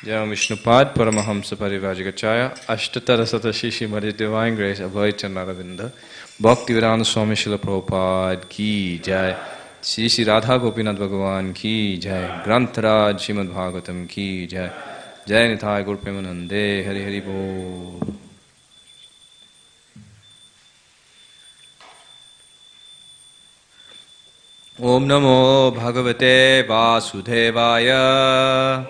Jai Vishnupad Paramahamsa Parivajagachaya Ashtatara Satashishi Mari Divine Grace Abhay Chanaravinda Bhaktivedanta Swami Srila Prabhupada Ki Jai Shri Shri Radha Gopinath Bhagavan Ki Jai Grantharaj Srimad Bhagavatam Ki Jai Jai Nithai Gaur Premanande Hari Hari Bol. Om Namo Bhagavate Vasudevaya.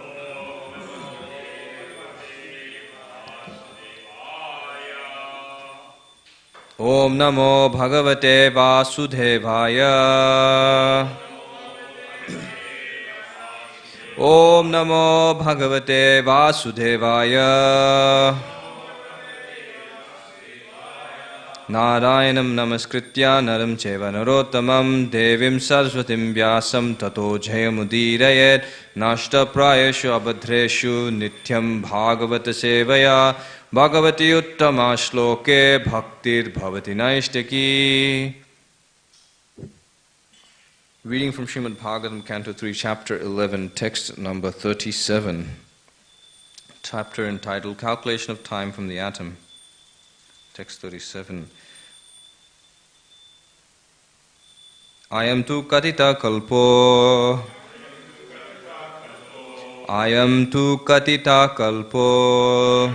Om Namo Bhagavate Vasudevaya. Om Namo Bhagavate Vasudevaya. Narayanam Namaskritya Naram Cheva Narottamam Devim Saraswatim Vyasam Tato Jayamudirayan Nashta Prayashu Abhadreshu Nityam Bhagavata Sevaya Bhagavati Uttama Shloke Bhaktir Bhavati Naishtaki. Reading from Srimad Bhagavatam, Canto 3, Chapter 11, text number 37. Chapter entitled Calculation of Time from the Atom. Text 37. Ayam tu katita kalpo. Ayam tu katita kalpo.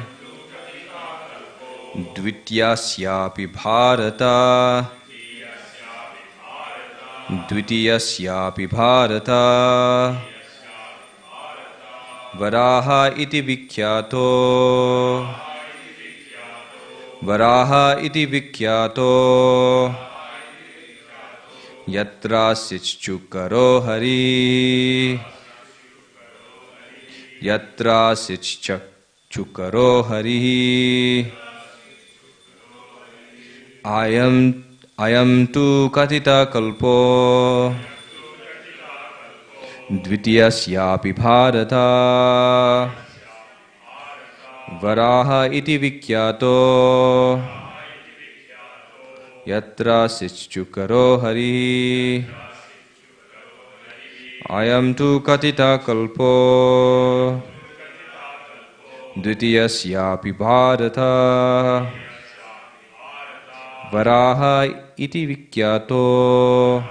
Dvityasyapi bharata. Dvitiyasyapi bharata. Varaha iti vikyato. Varaha iti vikyato. Yatra sichchukaro hari. Yatra sichchukaro hari. Ayam tu katita kalpo. Dvitiyasyapi bharata. Varaha iti vikyato. Yatra sichchukaro hari. Ayam tu katita kalpo. Dvitiyasyapi bharata. Varaha iti vikyato.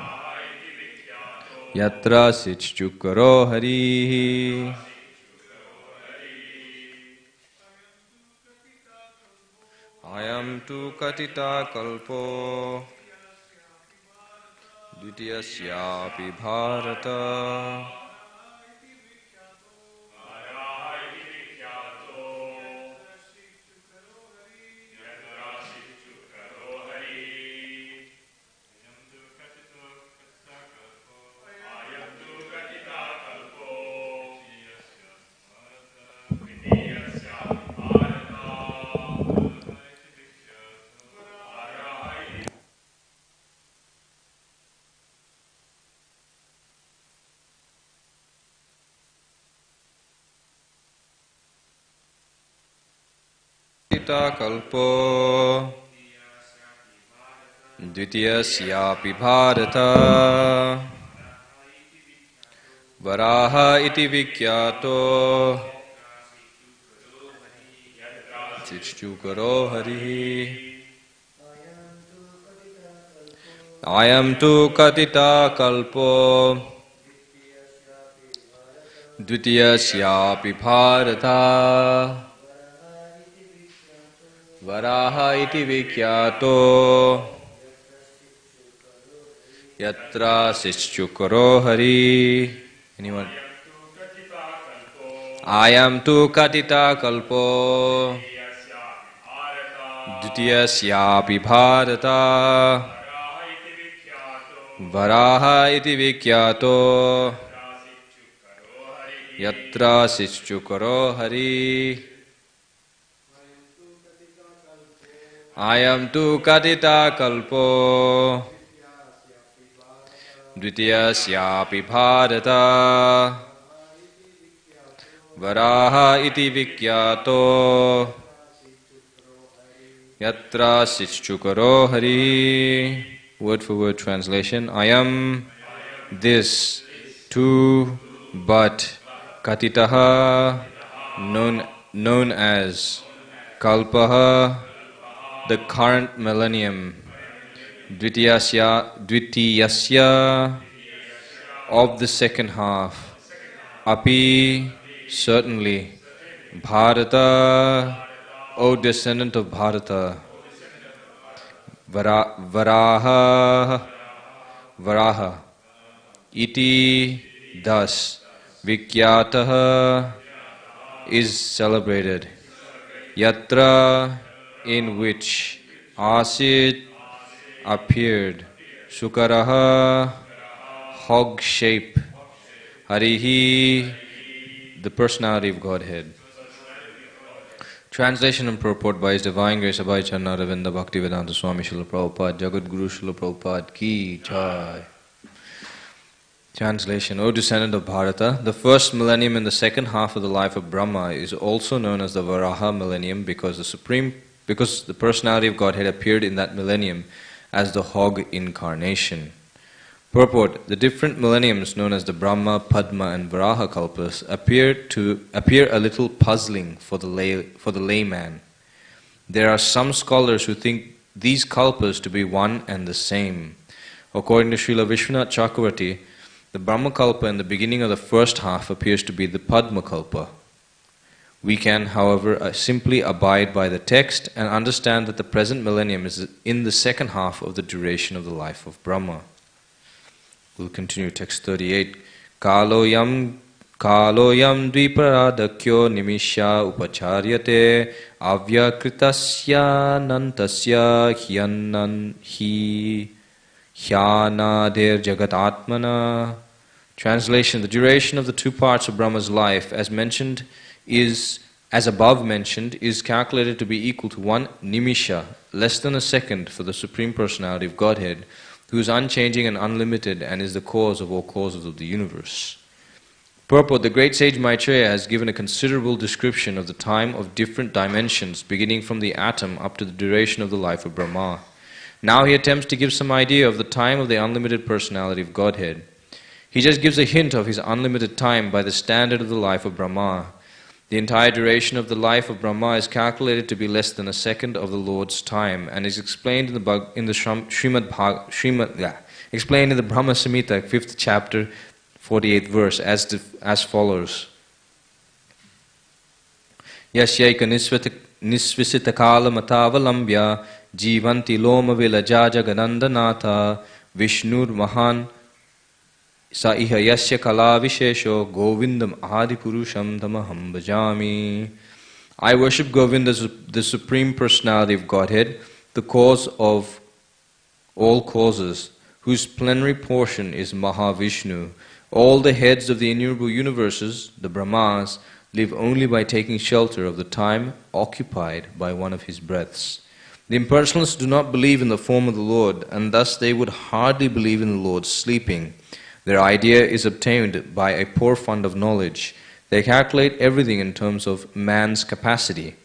Yatra sichchukaro hari. Ayam tu katita kalpo. Dvitiyasyapi bharata. Kalpo Dvitiyasyapi bharata. Varaha iti vikyato. Sichchukaro hari. Ayam tu katita kalpo. Dvitiyasyapi bharata. Varaha iti vikyato. Yatra sichchukaro hari. Anyone? Ayam tu katita kalpo. Dvitiyasyapi bharata. Varaha iti vikyato. Yatra sichchukaro hari. Ayam tu katita kalpo. Dvitiyasyapi bharata. Varaha iti vikyato. Yatra sichchukaro hari. Word for word translation. Ayam, this, tu, but, katitaha, known as Kalpaha, the current millennium, Dvitiyasya, of the second half, Api, certainly, Bharata, O descendant of Bharata, Varaha, Iti, thus, Vikyataha, is celebrated, Yatra, in which, Asit, appeared, Sukaraha, hog shape, Harihi, the personality of Godhead. Translation and purport by His Divine Grace Abhay Charnaravinda Bhaktivedanta Swami Srila Prabhupada, Jagat Guru Srila Prabhupada Ki Jai. Translation: O descendant of Bharata, the first millennium in the second half of the life of Brahma is also known as the Varaha millennium because the personality of Godhead appeared in that millennium as the hog incarnation. Purport: the different millenniums known as the Brahma, Padma and Varaha Kalpas appear a little puzzling for the layman. There are some scholars who think these kalpas to be one and the same. According to Srila Vishwanath Chakravarti, the Brahma Kalpa in the beginning of the first half appears to be the Padma Kalpa. We can, however, simply abide by the text and understand that the present millennium is in the second half of the duration of the life of Brahma. We'll continue text 38. Kaloyam dviparadakyo nimisha upacharyate avyakritasya nantasya hyanader jagatatmana. Translation: the duration of the two parts of Brahma's life, as above mentioned, is calculated to be equal to 1 nimisha, less than a second, for the Supreme Personality of Godhead, who is unchanging and unlimited and is the cause of all causes of the universe. Purport: the great sage Maitreya has given a considerable description of the time of different dimensions, beginning from the atom up to the duration of the life of Brahma. Now he attempts to give some idea of the time of the unlimited personality of Godhead. He just gives a hint of his unlimited time by the standard of the life of Brahma. The entire duration of the life of Brahma is calculated to be less than a second of the Lord's time and is explained in the Brahma Samhita, 5th chapter, 48th verse, as follows. Yasyaika nisvisita kala matavalambya jivanti loma vilaja jaganandanatha vishnur mahan sa iha yasya kala vishesho govindam adipurusham tamaham bhajami. I worship Govinda, the Supreme Personality of Godhead, the cause of all causes, whose plenary portion is Mahavishnu. All the heads of the innumerable universes, the Brahmas, live only by taking shelter of the time occupied by one of his breaths. The impersonalists do not believe in the form of the Lord, and thus they would hardly believe in the Lord's sleeping. Their idea is obtained by a poor fund of knowledge. They calculate everything in terms of man's capacity.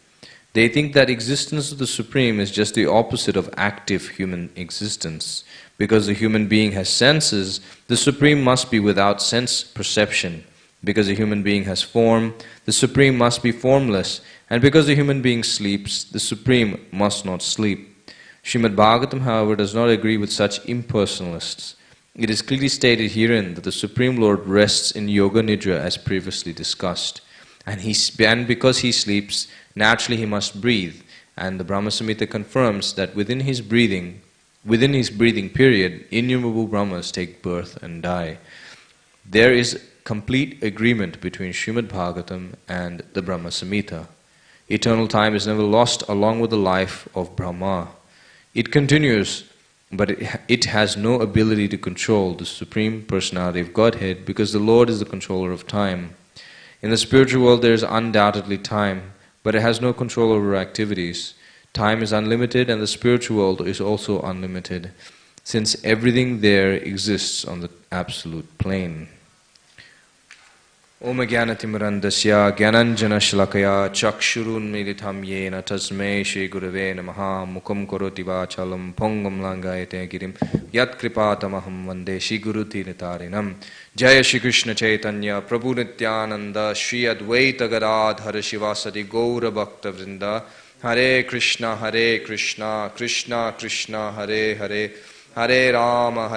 They think that existence of the Supreme is just the opposite of active human existence. Because the human being has senses, the Supreme must be without sense perception. Because the human being has form, the Supreme must be formless. And because the human being sleeps, the Supreme must not sleep. Srimad Bhagavatam, however, does not agree with such impersonalists. It is clearly stated herein that the Supreme Lord rests in Yoga Nidra as previously discussed. And because he sleeps, naturally he must breathe. And the Brahma Samhita confirms that within his breathing period, innumerable Brahmas take birth and die. There is complete agreement between Srimad Bhagavatam and the Brahma Samhita. Eternal time is never lost along with the life of Brahma. It continues, but it has no ability to control the Supreme Personality of Godhead because the Lord is the controller of time. In the spiritual world there is undoubtedly time, but it has no control over activities. Time is unlimited and the spiritual world is also unlimited, since everything there exists on the absolute plane. Om Jnanatimirandasya Jnananjana Shlakaya Chakshurun Militam Yena Tasmai Shri Gurave Namaha Mukam Karoti Vachalam Pongam Langayate Girim Yat Kripatamaham Vande Shri Guru Tiritarinam Jaya Shri Krishna Chaitanya Prabhu Nityananda Shri Advaita Gadadhara Shivasati Gaura Bhakta Vrinda Hare Krishna Krishna Krishna Hare Hare Hare Rama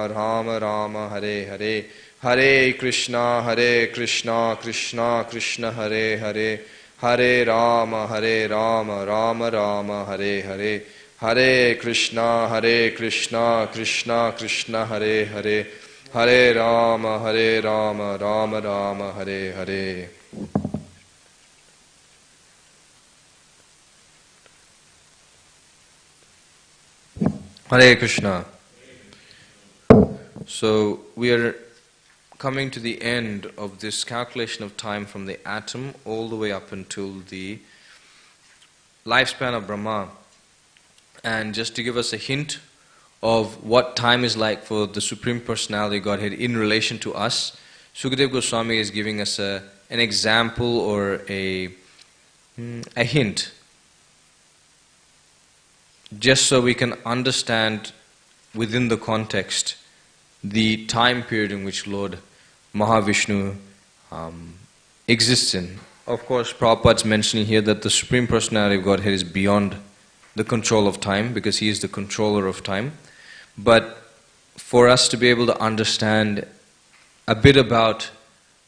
Rama Rama Hare Hare Hare Krishna Krishna Krishna Hare Hare Hare Rama Rama Rama Hare Hare Hare Krishna Krishna Krishna Hare Hare Hare Rama Rama Rama Hare Hare. Hare Krishna. So we are coming to the end of this calculation of time from the atom all the way up until the lifespan of Brahma. And just to give us a hint of what time is like for the Supreme Personality of Godhead in relation to us, Sukadeva Goswami is giving us an example or a hint, just so we can understand within the context the time period in which Lord Mahavishnu exists in. Of course, Prabhupada's mentioning here that the Supreme Personality of Godhead is beyond the control of time because He is the controller of time. But for us to be able to understand a bit about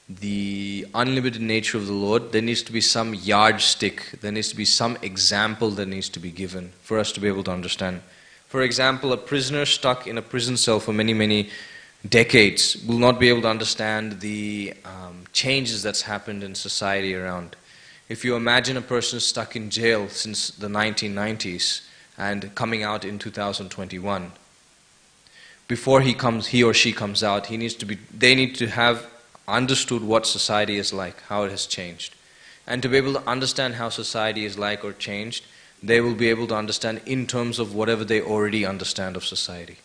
the unlimited nature of the Lord, there needs to be some yardstick, there needs to be some example that needs to be given for us to be able to understand. For example, a prisoner stuck in a prison cell for many decades will not be able to understand the changes that's happened in society around. If you imagine a person stuck in jail since the 1990s and coming out in 2021, before he or she comes out, they need to have understood what society is like, how it has changed. And to be able to understand how society is like or changed, they will be able to understand in terms of whatever they already understand of society.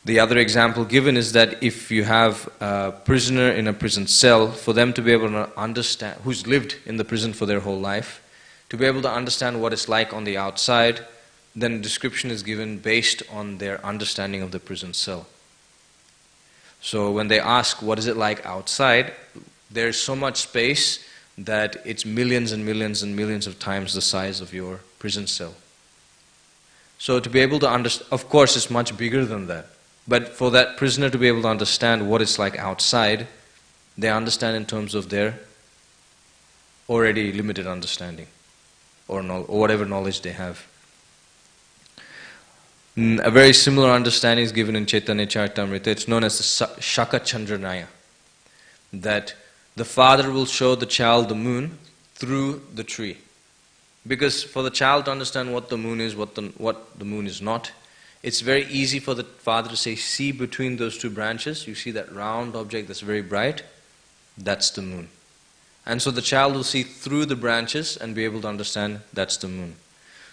The other example given is that if you have a prisoner in a prison cell, for them to be able to understand, who's lived in the prison for their whole life, to be able to understand what it's like on the outside, then a description is given based on their understanding of the prison cell. So when they ask what is it like outside, there's so much space that it's millions and millions and millions of times the size of your prison cell. So to be able to understand, of course it's much bigger than that. But for that prisoner to be able to understand what it's like outside, they understand in terms of their already limited understanding or whatever knowledge they have. A very similar understanding is given in Chaitanya Charitamrita. It's known as the Shaka Chandranaya, that the father will show the child the moon through the tree. Because for the child to understand what the moon is, what the moon is not, it's very easy for the father to say, see between those two branches, you see that round object that's very bright, that's the moon. And so the child will see through the branches and be able to understand that's the moon.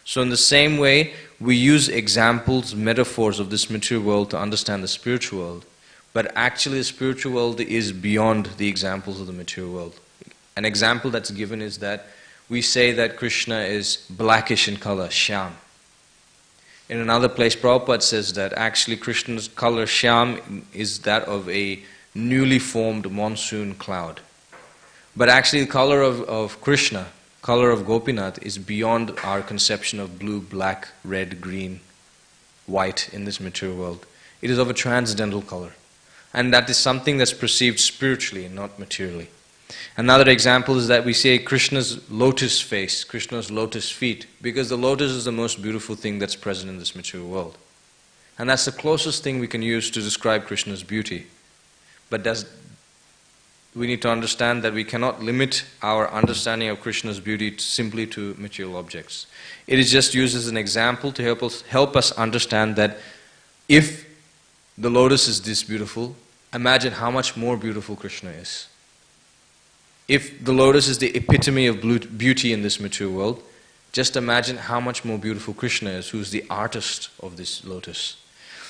So in the same way, we use examples, metaphors of this material world to understand the spiritual world. But actually the spiritual world is beyond the examples of the material world. An example that's given is that we say that Krishna is blackish in color, Shyam. In another place, Prabhupada says that actually Krishna's color, Shyam, is that of a newly formed monsoon cloud. But actually the color of Krishna, color of Gopinath, is beyond our conception of blue, black, red, green, white in this material world. It is of a transcendental color. And that is something that's perceived spiritually and not materially. Another example is that we say Krishna's lotus face, Krishna's lotus feet, because the lotus is the most beautiful thing that's present in this material world. And that's the closest thing we can use to describe Krishna's beauty. But we need to understand that we cannot limit our understanding of Krishna's beauty simply to material objects. It is just used as an example to help us understand that if the lotus is this beautiful, imagine how much more beautiful Krishna is. If the lotus is the epitome of beauty in this material world, just imagine how much more beautiful Krishna is, who's the artist of this lotus.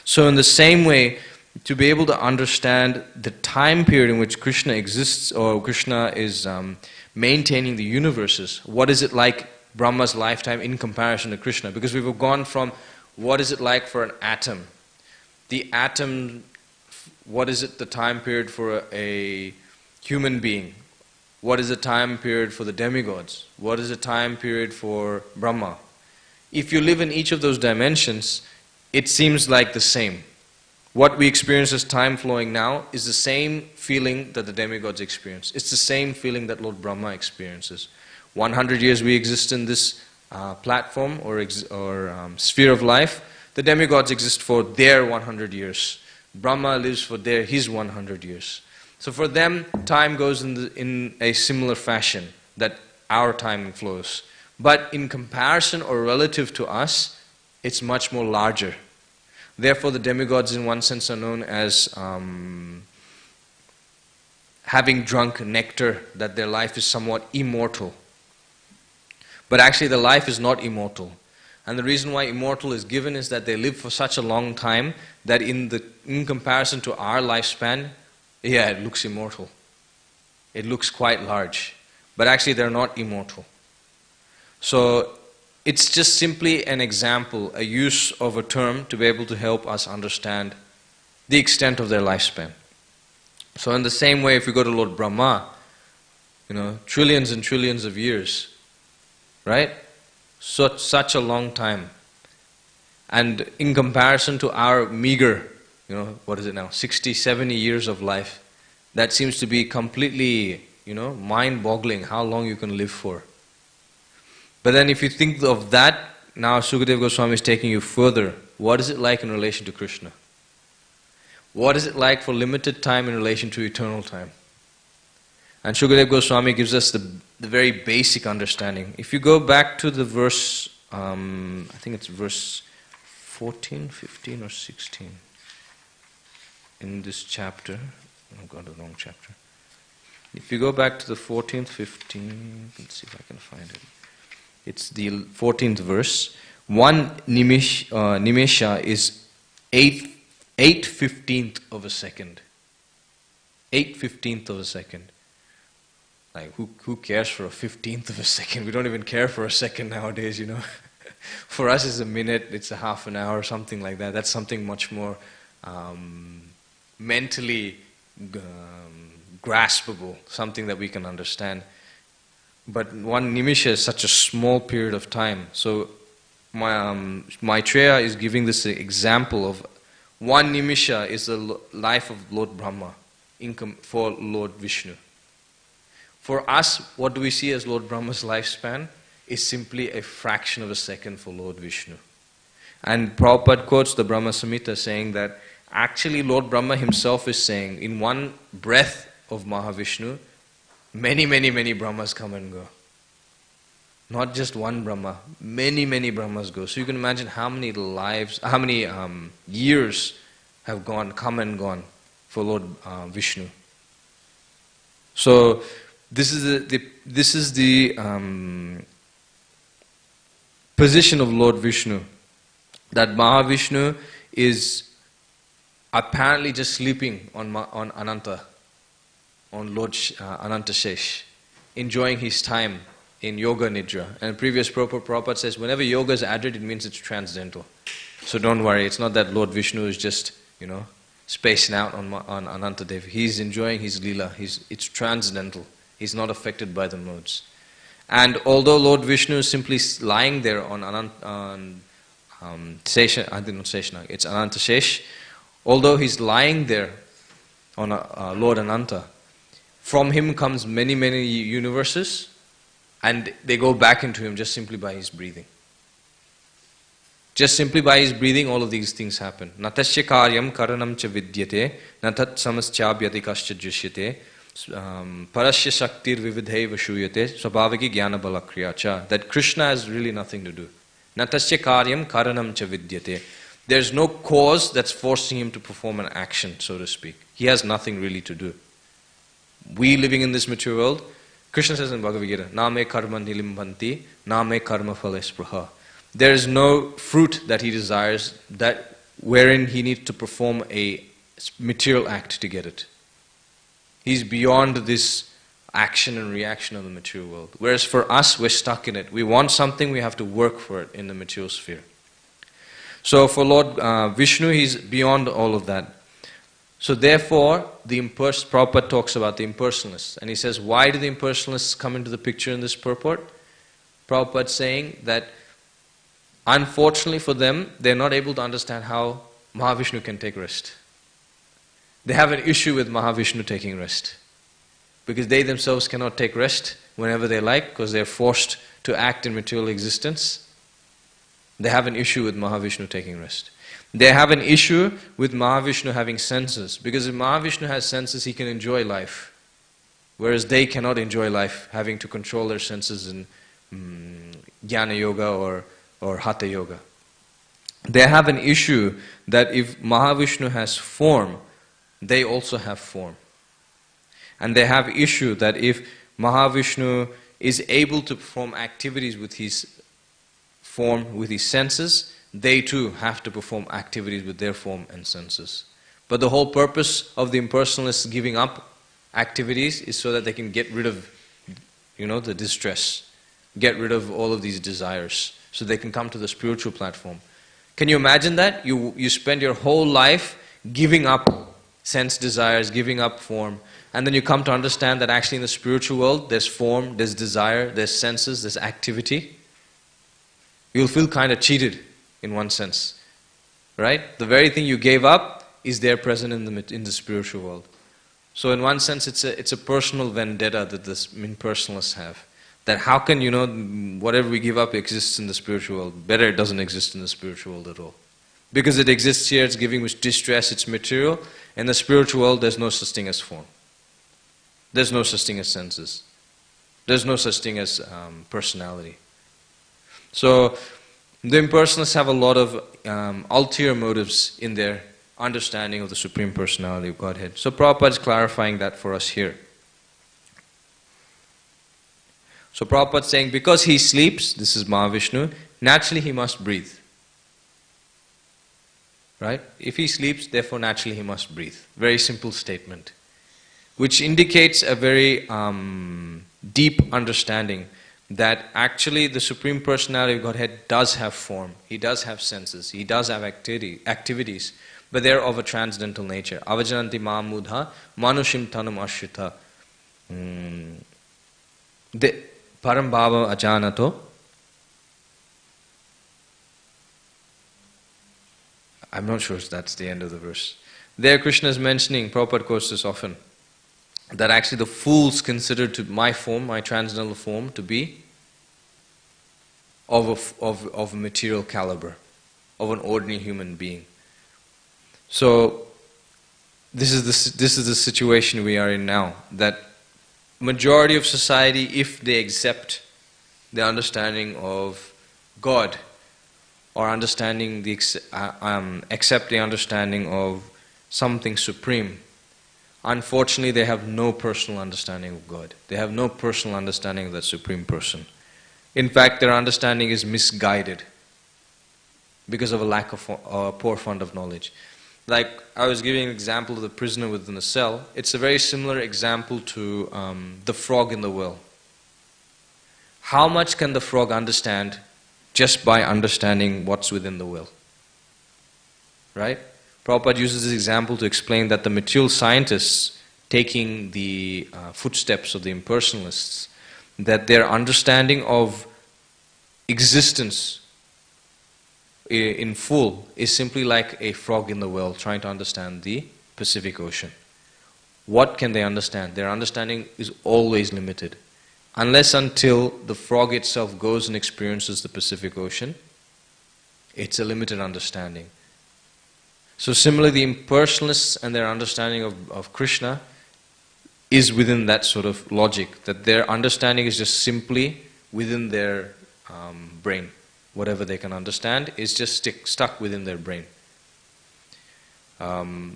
So in the same way, to be able to understand the time period in which Krishna exists, or Krishna is maintaining the universes. What is it like Brahma's lifetime in comparison to Krishna? Because we've gone from what is it like for an atom? The atom, what is it the time period for a human being? What is the time period for the demigods? What is the time period for Brahma? If you live in each of those dimensions, it seems like the same. What we experience as time flowing now is the same feeling that the demigods experience. It's the same feeling that Lord Brahma experiences. 100 years we exist in this platform or sphere of life. The demigods exist for their 100 years. Brahma lives for his 100 years. So for them, time goes in a similar fashion that our time flows. But in comparison or relative to us, it's much more larger. Therefore, the demigods in one sense are known as having drunk nectar, that their life is somewhat immortal. But actually the life is not immortal. And the reason why immortal is given is that they live for such a long time that in comparison to our lifespan, yeah, it looks immortal. It looks quite large. But actually they're not immortal. So it's just simply an example, a use of a term to be able to help us understand the extent of their lifespan. So in the same way, if we go to Lord Brahma, trillions and trillions of years, right? Such a long time. And in comparison to our meager, what is it now, 60, 70 years of life, that seems to be completely, mind-boggling how long you can live for. But then if you think of that, now Sukadeva Goswami is taking you further. What is it like in relation to Krishna? What is it like for limited time in relation to eternal time? And Sukadeva Goswami gives us the very basic understanding. If you go back to the verse, I think it's verse 14, 15 or 16 in this chapter. I've got the wrong chapter. If you go back to the 14th, 15th, let's see if I can find it. It's the 14th verse. 1 nimesha is 8/15th of a second. 8/15th of a second. Like, who cares for a 15th of a second? We don't even care for a second nowadays, For us, it's a minute, it's a half an hour, something like that. That's something much more mentally graspable, something that we can understand. But 1 nimisha is such a small period of time. So Maitreya is giving this example of 1 nimisha is the life of Lord Brahma for Lord Vishnu. For us, what do we see as Lord Brahma's lifespan is simply a fraction of a second for Lord Vishnu. And Prabhupada quotes the Brahma Samhita saying that actually Lord Brahma himself is saying, in one breath of Mahavishnu, many, many, many Brahmas come and go. Not just one Brahma, many, many Brahmas go. So you can imagine how many lives, how many years have come and gone for Lord Vishnu. So this is the position of Lord Vishnu, that Mahavishnu is apparently just sleeping on Ananta, on Lord Ananta Shesh, enjoying his time in Yoga Nidra. And previous Prabhupada says, whenever yoga is added, it means it's transcendental. So don't worry, it's not that Lord Vishnu is just, spacing out on Ananta Devi. He's enjoying his Leela. It's transcendental. He's not affected by the modes. And although Lord Vishnu is simply lying there on Sesha, I didn't know Seshana, it's Ananta Shesh, although he's lying there on Lord Ananta, from him comes many, many universes, and they go back into him just simply by his breathing. Just simply by his breathing, all of these things happen. Natasya karyam karanam cha vidyate, natat samaschabhyati kascha drishyate, parasya shaktir vividhaiva shuyate, swabhaviki jnana balakriya cha. That Krishna has really nothing to do. Natasya karyam karanam cha vidyate. There's no cause that's forcing him to perform an action, so to speak. He has nothing really to do. We living in this material world, Krishna says in Bhagavad Gita, na me karma nilimbanti, na me karma phale spraha. There is no fruit that he desires that wherein he needs to perform a material act to get it. He's beyond this action and reaction of the material world. Whereas for us, we're stuck in it. We want something, we have to work for it in the material sphere. So for Lord Vishnu, he's beyond all of that. So therefore, Prabhupada talks about the impersonalists. And he says, why do the impersonalists come into the picture in this purport? Prabhupada saying that unfortunately for them, they're not able to understand how Mahavishnu can take rest. They have an issue with Mahavishnu taking rest. Because they themselves cannot take rest whenever they like, because they're forced to act in material existence. They have an issue with Mahavishnu taking rest. They have an issue with Mahavishnu having senses, because if Mahavishnu has senses, he can enjoy life. Whereas they cannot enjoy life, having to control their senses in Jnana Yoga or Hatha Yoga. They have an issue that if Mahavishnu has form, they also have form. And they have issue that if Mahavishnu is able to perform activities with his form, with his senses, they too have to perform activities with their form and senses. But the whole purpose of the impersonalists giving up activities is so that they can get rid of, the distress, get rid of all of these desires, so they can come to the spiritual platform. Can you imagine that? You spend your whole life giving up sense desires, giving up form, and then you come to understand that actually in the spiritual world, there's form, there's desire, there's senses, there's activity. You'll feel kind of cheated in one sense, right? The very thing you gave up is there present in the spiritual world. So in one sense, it's a personal vendetta that the impersonalists have. That how can, whatever we give up exists in the spiritual world. Better it doesn't exist in the spiritual world at all. Because it exists here, it's giving distress, it's material. In the spiritual world, there's no such thing as form. There's no such thing as senses. There's no such thing as personality. So the impersonalists have a lot of ulterior motives in their understanding of the Supreme Personality of Godhead. So Prabhupada is clarifying that for us here. So Prabhupada is saying, because he sleeps, this is Mahavishnu, naturally he must breathe. Right? If he sleeps, therefore naturally he must breathe. Very simple statement. Which indicates a very deep understanding that actually the Supreme Personality of Godhead does have form. He does have senses. He does have activities. But they're of a transcendental nature. Avajananti ma'amudha manushim tanam ashrita. Param bhava ajanato. I'm not sure if that's the end of the verse. There Krishna is mentioning, Prabhupada quotes this often, that actually the fools consider to my form, my transcendental form, to be of a material caliber, of an ordinary human being. So this is the situation we are in now, that majority of society, if they accept the understanding of God, or understanding accept the understanding of something supreme, unfortunately they have no personal understanding of God. They have no personal understanding of that Supreme Person. In fact, their understanding is misguided because of a lack of poor fund of knowledge. Like I was giving an example of the prisoner within the cell. It's a very similar example to the frog in the well. How much can the frog understand just by understanding what's within the well? Right? Prabhupada uses this example to explain that the material scientists taking the footsteps of the impersonalists, that their understanding of existence in full is simply like a frog in the well trying to understand the Pacific Ocean. What can they understand? Their understanding is always limited. Unless until the frog itself goes and experiences the Pacific Ocean, it's a limited understanding. So similarly, the impersonalists and their understanding of Krishna is within that sort of logic, that their understanding is just simply within their brain. Whatever they can understand is just stuck within their brain. That's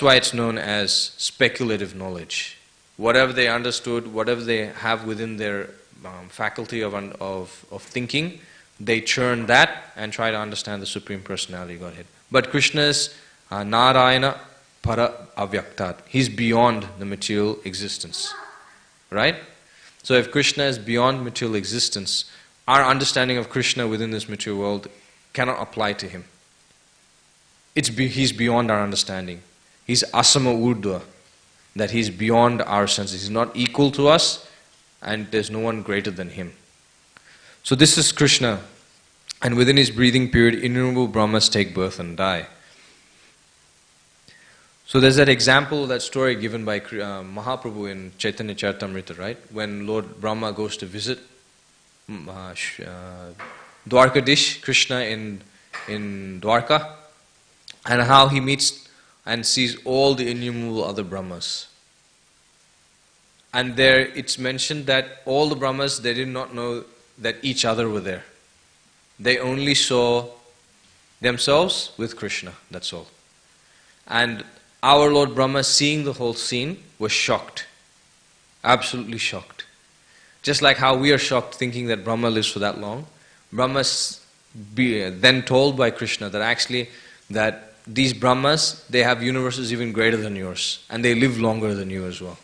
why it's known as speculative knowledge. Whatever they understood, whatever they have within their faculty of thinking, they churn that and try to understand the Supreme Personality of Godhead. But Krishna's Narayana para avyaktat. He's beyond the material existence. Right? So if Krishna is beyond material existence, our understanding of Krishna within this material world cannot apply to him. He's beyond our understanding. He's asama urdhva, that he's beyond our senses. He's not equal to us, and there's no one greater than him. So this is Krishna, and within his breathing period, innumerable Brahmas take birth and die. So there's that example, that story given by Mahaprabhu in Chaitanya Charitamrita, right? When Lord Brahma goes to visit Dwarkadish, Krishna in Dwarka, and how he meets and sees all the innumerable other Brahmas. And there it's mentioned that all the Brahmas, they did not know that each other were there. They only saw themselves with Krishna, that's all. And our Lord Brahma, seeing the whole scene, was shocked. Absolutely shocked. Just like how we are shocked thinking that Brahma lives for that long. Brahma's then told by Krishna that actually that these Brahmas, they have universes even greater than yours. And they live longer than you as well.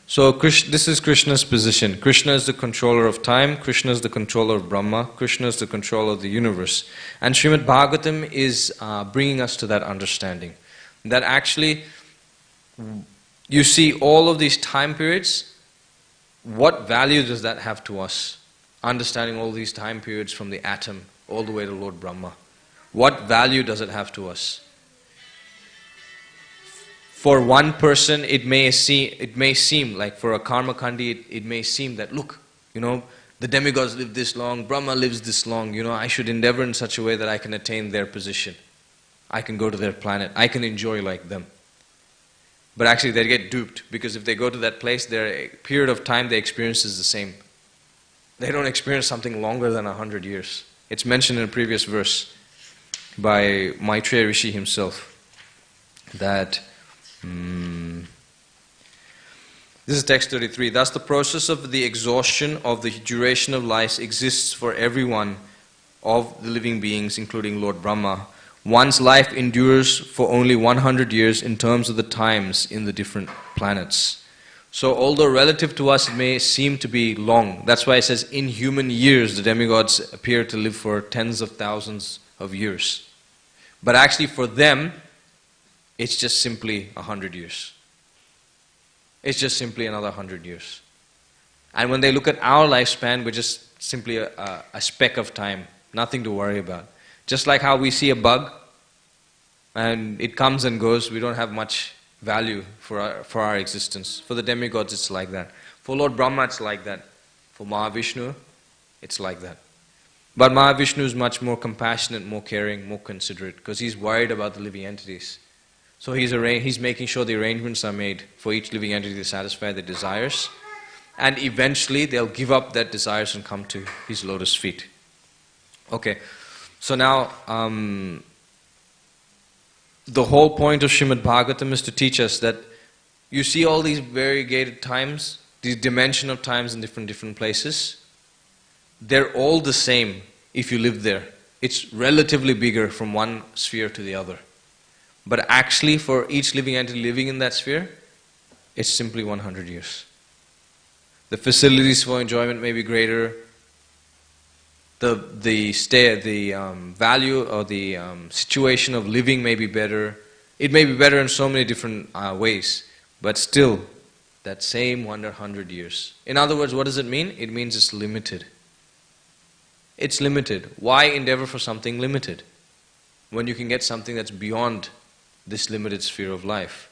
So this is Krishna's position. Krishna is the controller of time. Krishna is the controller of Brahma. Krishna is the controller of the universe. And Srimad Bhagavatam is bringing us to that understanding. That actually, you see all of these time periods, what value does that have to us? Understanding all these time periods from the atom all the way to Lord Brahma. What value does it have to us? For one person, it may seem like for a karma kandi, it may seem that, look, the demigods live this long, Brahma lives this long, I should endeavor in such a way that I can attain their position. I can go to their planet, I can enjoy like them. But actually they get duped, because if they go to that place, their period of time they experience is the same. They don't experience something longer than 100 years. It's mentioned in a previous verse by Maitreya Rishi himself, that this is text 33. Thus the process of the exhaustion of the duration of life exists for every one of the living beings, including Lord Brahma. One's life endures for only 100 years in terms of the times in the different planets. So although relative to us it may seem to be long, that's why it says in human years the demigods appear to live for tens of thousands of years. But actually for them, it's just simply 100 years. It's just simply another 100 years. And when they look at our lifespan, we're just simply a speck of time, nothing to worry about. Just like how we see a bug, and it comes and goes, we don't have much value for our existence. For the demigods, it's like that. For Lord Brahma, it's like that. For Mahavishnu, it's like that. But Mahavishnu is much more compassionate, more caring, more considerate, because he's worried about the living entities. So he's making sure the arrangements are made for each living entity to satisfy their desires. And eventually they'll give up their desires and come to his lotus feet. Okay, so now the whole point of Srimad Bhagavatam is to teach us that you see all these variegated times, these dimension of times in different places. They're all the same if you live there. It's relatively bigger from one sphere to the other. But actually for each living entity living in that sphere, it's simply 100 years. The facilities for enjoyment may be greater. The value or the situation of living may be better. It may be better in so many different ways. But still, that same 100 years. In other words, what does it mean? It means it's limited. It's limited. Why endeavor for something limited when you can get something that's beyond this limited sphere of life,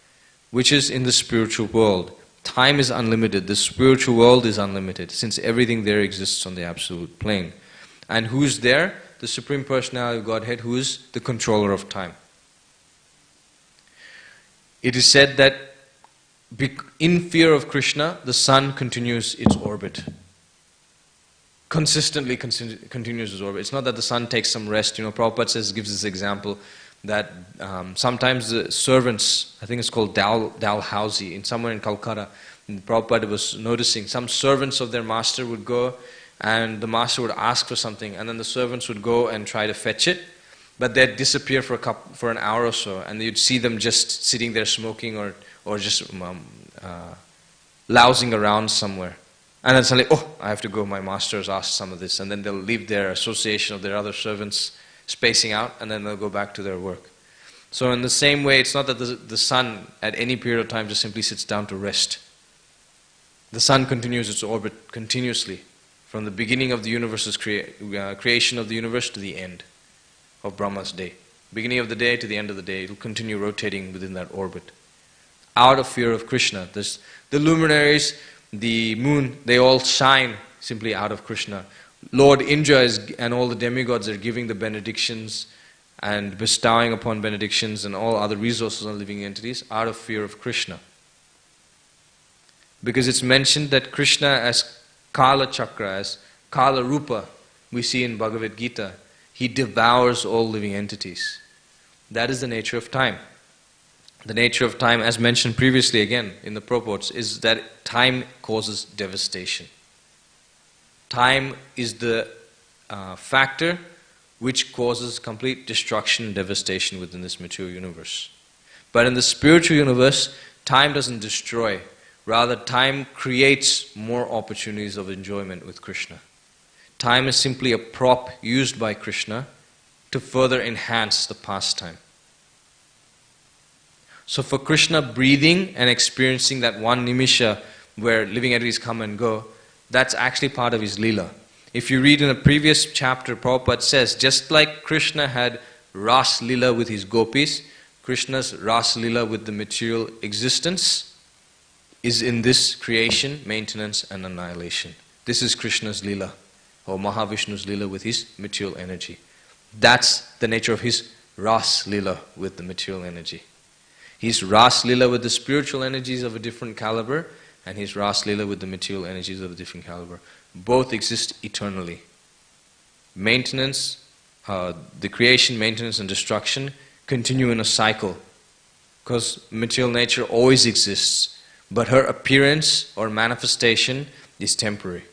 which is in the spiritual world? Time is unlimited. The spiritual world is unlimited, since everything there exists on the absolute plane. And who's there? The Supreme Personality of Godhead, who is the controller of time. It is said that in fear of Krishna, the sun continues its orbit. Consistently continues its orbit. It's not that the sun takes some rest. Prabhupada gives this example that sometimes the servants, I think it's called Dalhousie, somewhere in Calcutta, Prabhupada was noticing some servants of their master would go and the master would ask for something, and then the servants would go and try to fetch it, but they'd disappear for an hour or so, and you'd see them just sitting there smoking or just lounging around somewhere. And then suddenly, oh, I have to go, my master has asked some of this. And then they'll leave their association of their other servants spacing out, and then they'll go back to their work. So in the same way, it's not that the sun at any period of time just simply sits down to rest. The sun continues its orbit continuously, from the beginning of the universe's creation of the universe to the end of Brahma's day. Beginning of the day to the end of the day, it will continue rotating within that orbit. Out of fear of Krishna. The luminaries, the moon, they all shine simply out of Krishna. Lord Indra and all the demigods are giving the benedictions and bestowing upon benedictions and all other resources on living entities out of fear of Krishna. Because it's mentioned that Krishna as Kala Chakra, as Kala Rupa, we see in Bhagavad Gita, he devours all living entities. That is the nature of time. The nature of time, as mentioned previously again in the purports, is that time causes devastation. Time is the factor which causes complete destruction and devastation within this material universe. But in the spiritual universe, time doesn't destroy. Rather, time creates more opportunities of enjoyment with Krishna. Time is simply a prop used by Krishna to further enhance the pastime. So for Krishna, breathing and experiencing that one nimisha where living entities come and go, that's actually part of his lila. If you read in a previous chapter, Prabhupada says, just like Krishna had Ras Lila with his gopis, Krishna's Ras Lila with the material existence is in this creation, maintenance and annihilation. This is Krishna's lila, or Mahavishnu's lila with his material energy. That's the nature of his Ras Lila with the material energy. His Ras Lila with the spiritual energies of a different caliber, and his Ras Lila with the material energies of a different caliber. Both exist eternally. Maintenance, the creation, maintenance and destruction continue in a cycle, because material nature always exists, but her appearance or manifestation is temporary.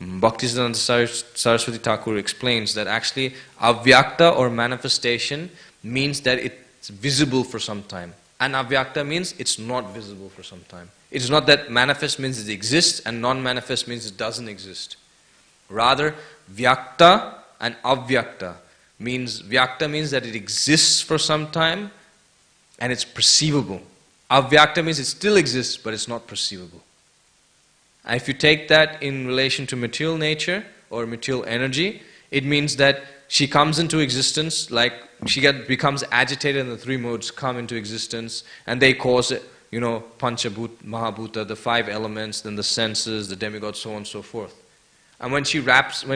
Bhaktisiddhanta Saraswati Thakur explains that actually avyakta or manifestation means that it's visible for some time. And avyakta means it's not visible for some time. It's not that manifest means it exists and non-manifest means it doesn't exist. Rather, vyakta and avyakta means, vyakta means that it exists for some time and it's perceivable. Avyakta means it still exists but it's not perceivable. And if you take that in relation to material nature or material energy, it means that she comes into existence, like she becomes agitated and the three modes come into existence and they cause it, Panchabhut, Mahabhuta, the five elements, then the senses, the demigods, so on and so forth. And when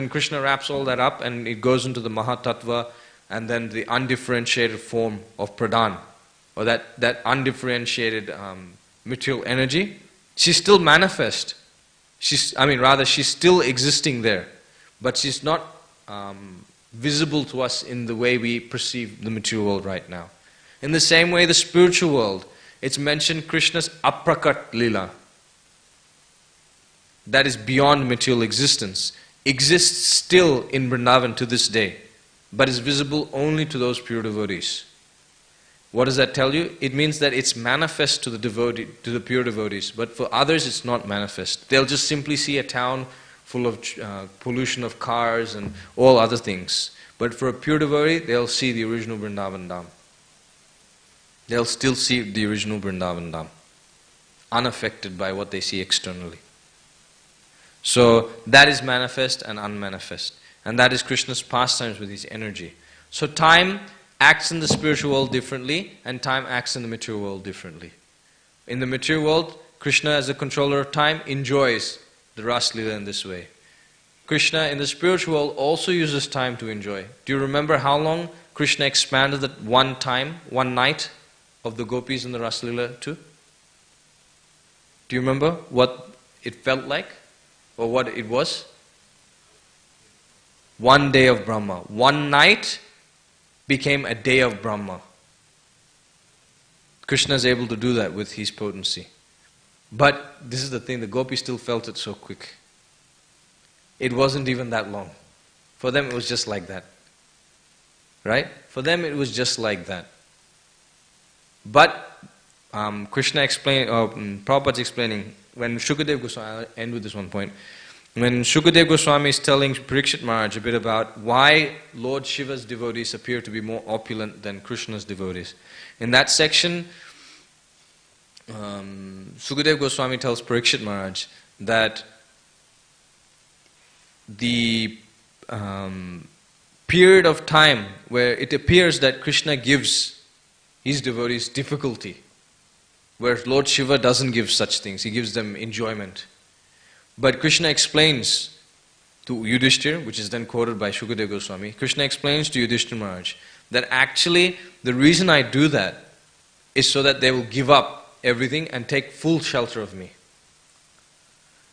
Krishna wraps all that up and it goes into the Mahatattva and then the undifferentiated form of Pradhan, or that undifferentiated material energy, she's still manifest. She's still existing there, but she's not visible to us in the way we perceive the material world right now. In the same way, the spiritual world, it's mentioned Krishna's aprakat lila, that is beyond material existence, exists still in Vrindavan to this day, but is visible only to those pure devotees. What does that tell you? It means that it's manifest to the pure devotees, but for others it's not manifest. They'll just simply see a town full of pollution of cars and all other things. But for a pure devotee, they'll see the original Vrindavan Dham. They'll still see the original Vrindavan Dham, unaffected by what they see externally. So that is manifest and unmanifest. And that is Krishna's pastimes with his energy. So time acts in the spiritual world differently, and time acts in the material world differently. In the material world, Krishna as a controller of time enjoys the Ras Lila in this way. Krishna in the spiritual world also uses time to enjoy. Do you remember how long Krishna expanded that one night of the gopis in the Ras Lila to? Do you remember what it felt like? Or what it was? One day of Brahma. One night became a day of Brahma. Krishna is able to do that with his potency. But this is the thing, the gopis still felt it so quick. It wasn't even that long. For them it was just like that. Right? For them it was just like that. But Krishna explained, Prabhupada's explaining, when Shukadev Goswami, I'll end with this one point, when Shukadev Goswami is telling Parikshit Maharaj a bit about why Lord Shiva's devotees appear to be more opulent than Krishna's devotees. In that section, Shukadev Goswami tells Parikshit Maharaj that the period of time where it appears that Krishna gives his devotees difficulty, where Lord Shiva doesn't give such things, he gives them enjoyment. But Krishna explains to Yudhishthira, which is then quoted by Shukadev Goswami, Krishna explains to Yudhishthira Maharaj that actually the reason I do that is so that they will give up everything and take full shelter of me.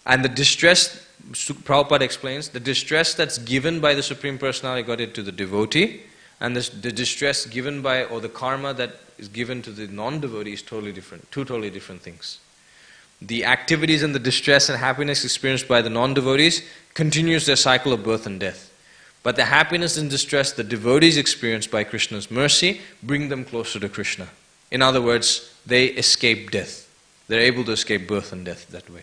And the distress, Prabhupada explains, the distress that's given by the Supreme Personality of Godhead to the devotee, and the distress given by, or the karma that is given to the non-devotee is totally different, two totally different things. The activities and the distress and happiness experienced by the non-devotees continues their cycle of birth and death. But the happiness and distress the devotees experience by Krishna's mercy bring them closer to Krishna. In other words, they escape death. They're able to escape birth and death that way.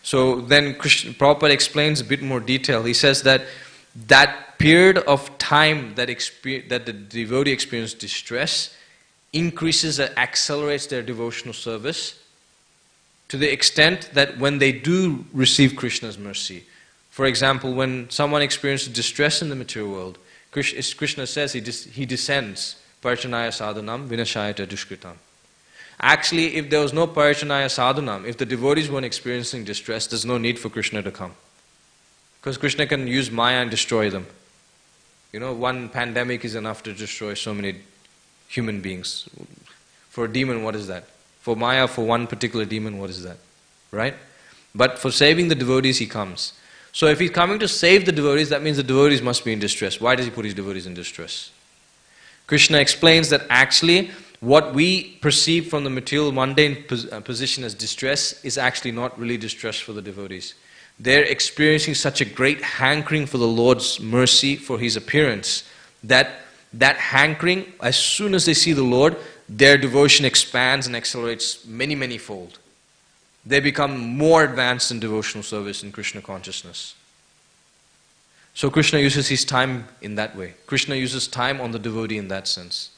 So then Prabhupada explains a bit more detail. He says that that period of time that the devotee experiences distress increases and accelerates their devotional service to the extent that when they do receive Krishna's mercy, for example, when someone experiences distress in the material world, Krishna says he descends, Parichanaya sadhanam vinashayata dushkritam. Actually, if there was no Parichanaya sadhanam, if the devotees weren't experiencing distress, there's no need for Krishna to come. Because Krishna can use Maya and destroy them. You know, one pandemic is enough to destroy so many human beings. For a demon, what is that? For Maya, for one particular demon, what is that? Right? But for saving the devotees, he comes. So if he's coming to save the devotees, that means the devotees must be in distress. Why does he put his devotees in distress? Krishna explains that actually what we perceive from the material mundane position as distress is actually not really distress for the devotees. They're experiencing such a great hankering for the Lord's mercy, for His appearance, that hankering, as soon as they see the Lord, their devotion expands and accelerates many, many fold. They become more advanced in devotional service in Krishna consciousness. So Krishna uses his time in that way. Krishna uses time on the devotee in that sense.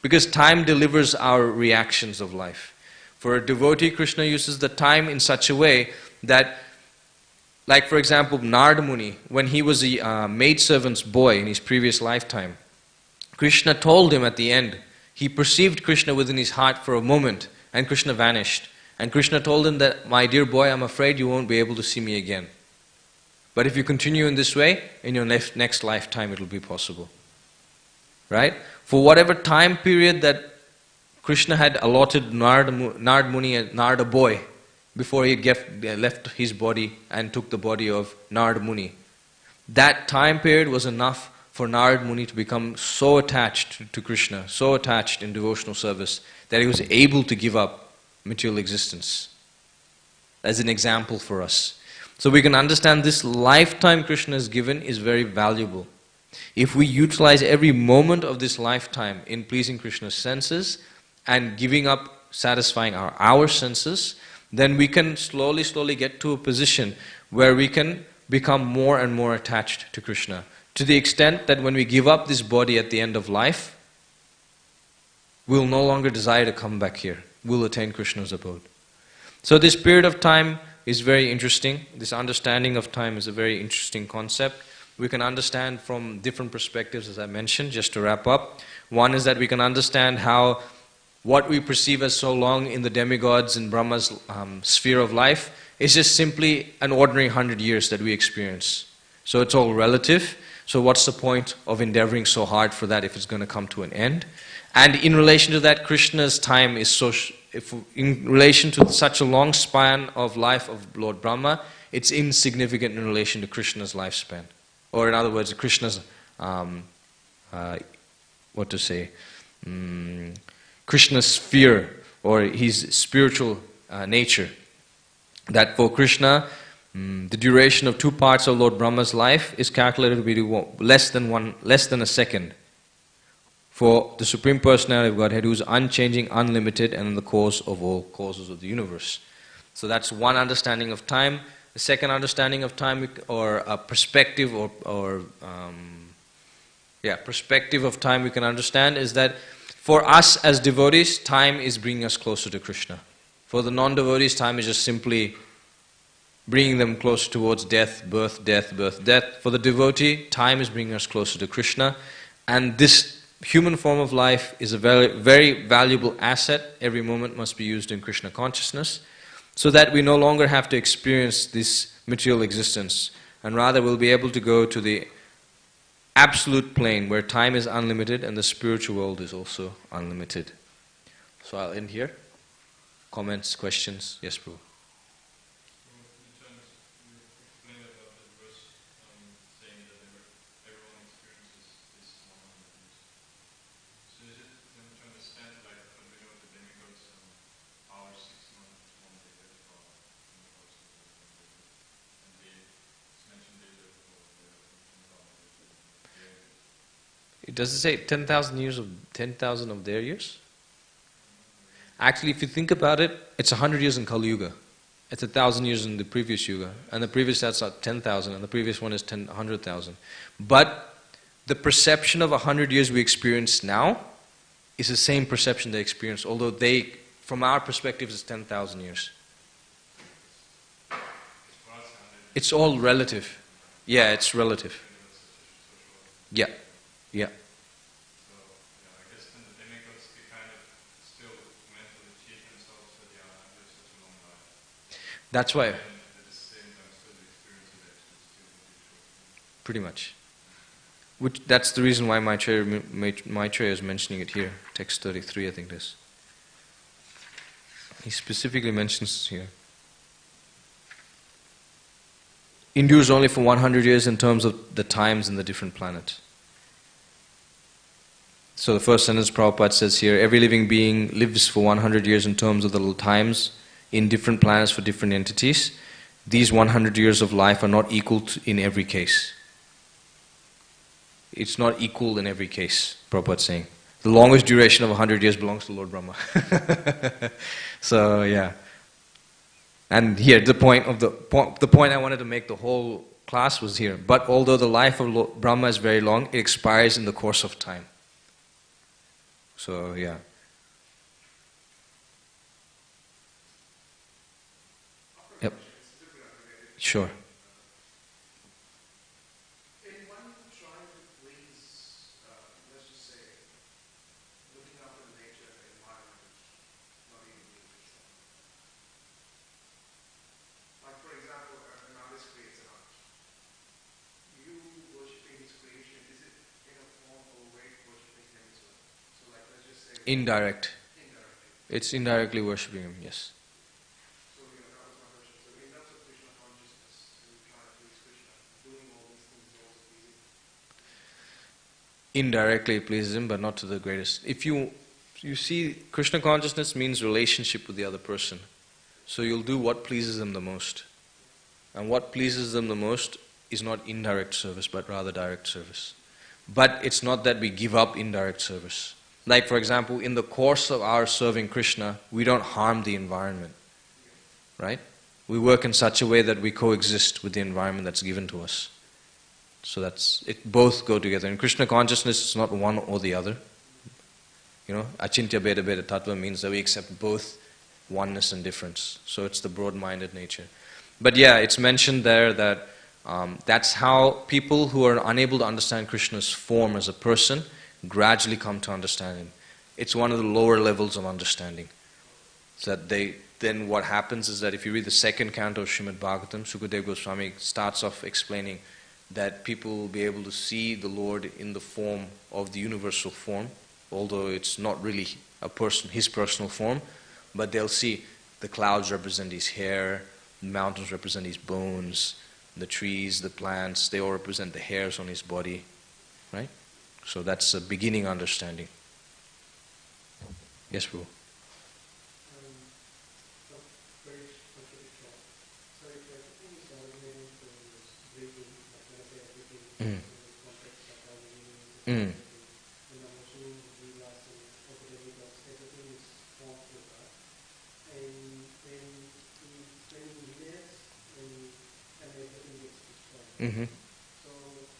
Because time delivers our reactions of life. For a devotee, Krishna uses the time in such a way that, like for example, Narada Muni, when he was a maidservant's boy in his previous lifetime, Krishna told him at the end, he perceived Krishna within his heart for a moment, and Krishna vanished. And Krishna told him that, my dear boy, I'm afraid you won't be able to see me again. But if you continue in this way, in your next lifetime it will be possible. Right? For whatever time period that Krishna had allotted Narada Muni, Narada boy, before he left his body and took the body of Narada Muni, that time period was enough for Narada Muni to become so attached to Krishna, so attached in devotional service, that he was able to give up material existence. As an example for us. So we can understand this lifetime Krishna has given is very valuable. If we utilize every moment of this lifetime in pleasing Krishna's senses and giving up satisfying our senses, then we can slowly get to a position where we can become more and more attached to Krishna. To the extent that when we give up this body at the end of life, we'll no longer desire to come back here. We'll attain Krishna's abode. So this period of time is very interesting. This understanding of time is a very interesting concept. We can understand from different perspectives, as I mentioned, just to wrap up. One is that we can understand how what we perceive as so long in the demigods and Brahma's sphere of life is just simply an ordinary 100 years that we experience. So it's all relative. So what's the point of endeavoring so hard for that if it's going to come to an end? And in relation to that, Krishna's time is so, in relation to such a long span of life of Lord Brahma, it's insignificant in relation to Krishna's lifespan. Or in other words, Krishna's, Krishna's sphere, or his spiritual nature. That for Krishna, The duration of 2 parts of Lord Brahma's life is calculated to be less than a second for the Supreme Personality of Godhead, who is unchanging, unlimited, and the cause of all causes of the universe. So that's one understanding of time. The second understanding of time, or a perspective, perspective of time we can understand, is that for us as devotees, time is bringing us closer to Krishna. For the non-devotees, time is just simply bringing them closer towards death, birth, death, birth, death. For the devotee, time is bringing us closer to Krishna. And this human form of life is a very, very valuable asset. Every moment must be used in Krishna consciousness, so that we no longer have to experience this material existence, and rather we'll be able to go to the absolute plane where time is unlimited and the spiritual world is also unlimited. So I'll end here. Comments, questions? Yes, Prabhu. Does it say 10,000 of their years? Actually, if you think about it, it's 100 years in Kali Yuga. It's 1,000 years in the previous Yuga. And the previous, that's 10,000, and the previous one is 100,000. But the perception of 100 years we experience now is the same perception they experience, although they, from our perspective, it's 10,000 years. It's all relative. Yeah, it's relative. Yeah. Yeah. That's why. Pretty much. That's the reason why Maitreya is mentioning it here. Text 33, I think it is. He specifically mentions here. Endures only for 100 years in terms of the times in the different planets. So the first sentence Prabhupada says here, every living being lives for 100 years in terms of the times in different planets for different entities. These 100 years of life are not equal in every case. It's not equal in every case, Prabhupada is saying. The longest duration of 100 years belongs to Lord Brahma. So, yeah. And here, the point I wanted to make the whole class was here. But although the life of Lord Brahma is very long, it expires in the course of time. So, yeah. Yep. Sure. In one trying to please, let's just say, looking after the nature of the environment, not even being Krishna. Like, for example, an artist creates an art. You worshipping his creation, is it in a form or way worshipping him as well? So, like, let's just say. Indirect. Indirectly. It's indirectly worshipping him, yes. So, that was my question. So, in terms of Krishna consciousness, you try to please Krishna, doing all these things is also pleasing. Indirectly it pleases him, but not to the greatest. If you see, Krishna consciousness means relationship with the other person. So you'll do what pleases them the most. And what pleases them the most is not indirect service, but rather direct service. But it's not that we give up indirect service. Like, for example, in the course of our serving Krishna, we don't harm the environment. Right? We work in such a way that we coexist with the environment that's given to us. So both go together. In Krishna consciousness, it's not one or the other. You know, achintya beda beda tattva means that we accept both oneness and difference. So it's the broad-minded nature. But yeah, it's mentioned there that that's how people who are unable to understand Krishna's form as a person gradually come to understand him. It's one of the lower levels of understanding. So that then what happens is that if you read the second canto of Srimad Bhagavatam, Sukadeva Goswami starts off explaining that people will be able to see the Lord in the form of the universal form, although it's not really his personal form, but they'll see the clouds represent his hair, the mountains represent his bones, the trees, the plants, they all represent the hairs on his body, right? So that's a beginning understanding. Yes, Prabhu. Very contradictory. So if the thing is Mm. In the emotional, vilas, and epidemics, everything is formed through that. And when he lives, and everything gets destroyed. Mm-hmm. So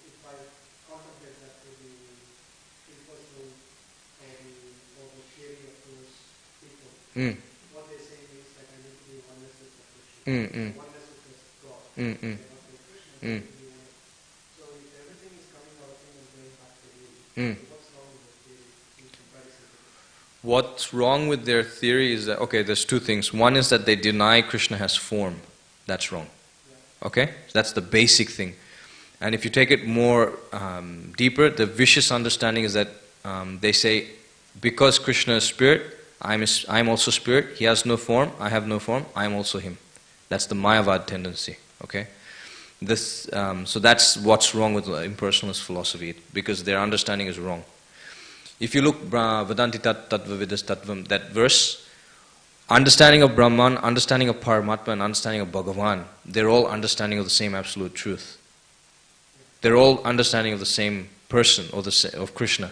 if I contemplate that to the impersonal or the theory of those people, Mm. what they're saying is that I need to be oneness with the Krishna. Mm. Mm. Oneness with the God. Mm. Mm. They're not with Krishna, they Mm. need to be one. So if everything is coming out of him and going back to him, Mm. what's wrong with the theory in comparison to this? What's wrong with their theory is that, okay, there's two things. One is that they deny Krishna has form. That's wrong. Okay? That's the basic thing. And if you take it more deeper, the vicious understanding is that they say, because Krishna is spirit, I'm also spirit, he has no form, I have no form, I'm also him. That's the Mayavad tendency. Okay? This, so that's what's wrong with impersonalist philosophy, because their understanding is wrong. If you look Vedanti Tattva Vidas Tattvam, that verse, understanding of Brahman, understanding of Paramatma, and understanding of Bhagavan, they're all understanding of the same absolute truth. They're all understanding of the same person, or of Krishna.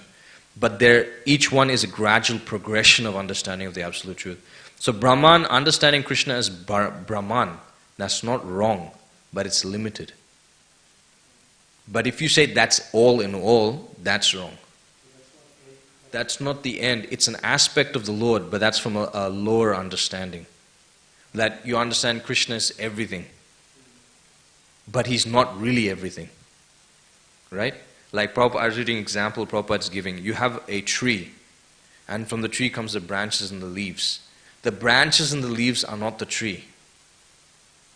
But each one is a gradual progression of understanding of the absolute truth. So Brahman, understanding Krishna as Brahman, that's not wrong, but it's limited. But if you say that's all in all, that's wrong. That's not the end. It's an aspect of the Lord, but that's from a lower understanding. That you understand Krishna is everything. But he's not really everything. Right? Like Prabhupada, I was reading an example Prabhupada's giving. You have a tree, and from the tree comes the branches and the leaves. The branches and the leaves are not the tree.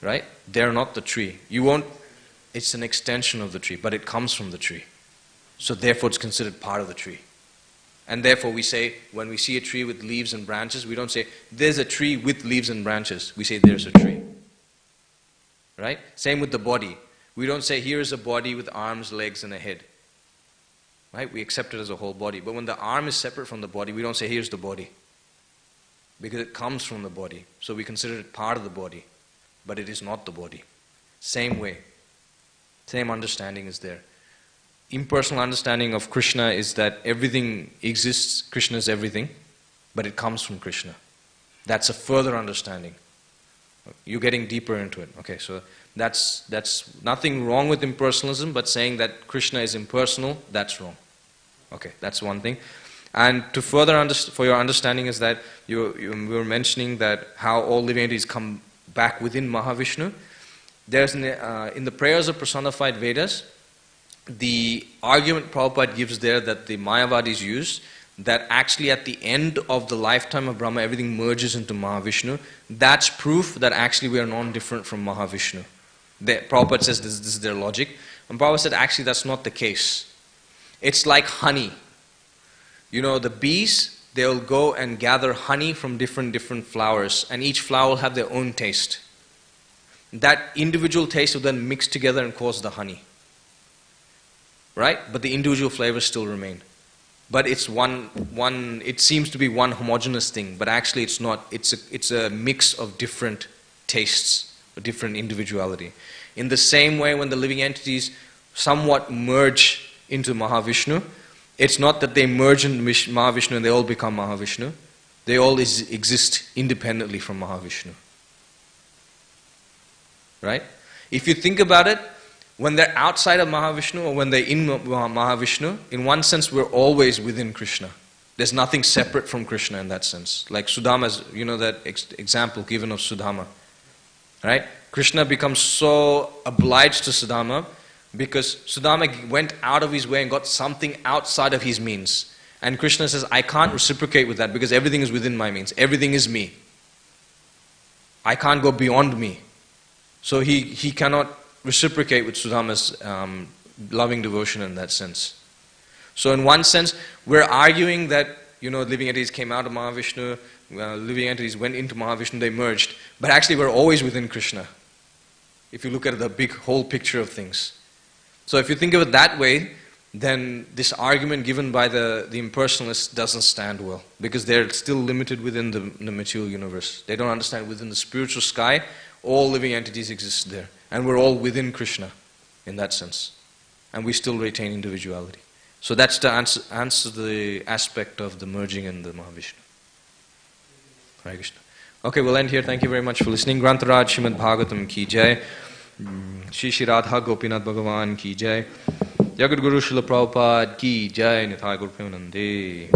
Right? They're not the tree. It's an extension of the tree, but it comes from the tree. So therefore it's considered part of the tree. And therefore we say, when we see a tree with leaves and branches, we don't say, there's a tree with leaves and branches. We say, there's a tree. Right? Same with the body. We don't say, here is a body with arms, legs, and a head. Right? We accept it as a whole body. But when the arm is separate from the body, we don't say, here's the body. Because it comes from the body. So we consider it part of the body. But it is not the body. Same way. Same understanding is there. Impersonal understanding of Krishna is that everything exists, Krishna is everything, but it comes from Krishna. That's a further understanding. You're getting deeper into it. Okay, so that's nothing wrong with impersonalism, but saying that Krishna is impersonal, that's wrong. Okay, that's one thing. And to further for your understanding is that we were mentioning that how all living entities come back within Mahavishnu. There's in the prayers of personified Vedas, the argument Prabhupada gives there that the Mayavadis use, that actually at the end of the lifetime of Brahma, everything merges into Mahavishnu. That's proof that actually we are non-different from Mahavishnu. Prabhupada says this is their logic. And Prabhupada said actually that's not the case. It's like honey. You know, the bees, they'll go and gather honey from different flowers, and each flower will have their own taste. That individual taste will then mix together and cause the honey. Right? But the individual flavors still remain. But it's it seems to be one homogeneous thing, but actually it's not. It's a mix of different tastes, a different individuality. In the same way, when the living entities somewhat merge into Mahavishnu, it's not that they merge in Mahavishnu and they all become Mahavishnu. They all exist independently from Mahavishnu. Right? If you think about it, when they're outside of Mahavishnu or when they're in Mahavishnu, in one sense we're always within Krishna. There's nothing separate from Krishna in that sense. Like Sudama's, you know that example given of Sudama. Right? Krishna becomes so obliged to Sudama because Sudama went out of his way and got something outside of his means. And Krishna says, I can't reciprocate with that because everything is within my means. Everything is me. I can't go beyond me. So he cannot reciprocate with Sudama's loving devotion in that sense. So in one sense, we're arguing that, you know, living entities came out of Mahavishnu, living entities went into Mahavishnu, they merged. But actually we're always within Krishna, if you look at the big whole picture of things. So if you think of it that way, then this argument given by the impersonalists doesn't stand well, because they're still limited within the material universe. They don't understand within the spiritual sky, all living entities exist there. And we're all within Krishna in that sense. And we still retain individuality. So that's the answer the aspect of the merging in the Mahavishnu. Hare Krishna. Okay, we'll end here. Thank you very much for listening. Grantaraj Srimad Bhagavatam ki jai. Shri Shri Radha Gopinath Bhagavan ki jai. Jagat Guru Srila Prabhupada ki jai. Nithai Guru Premanande.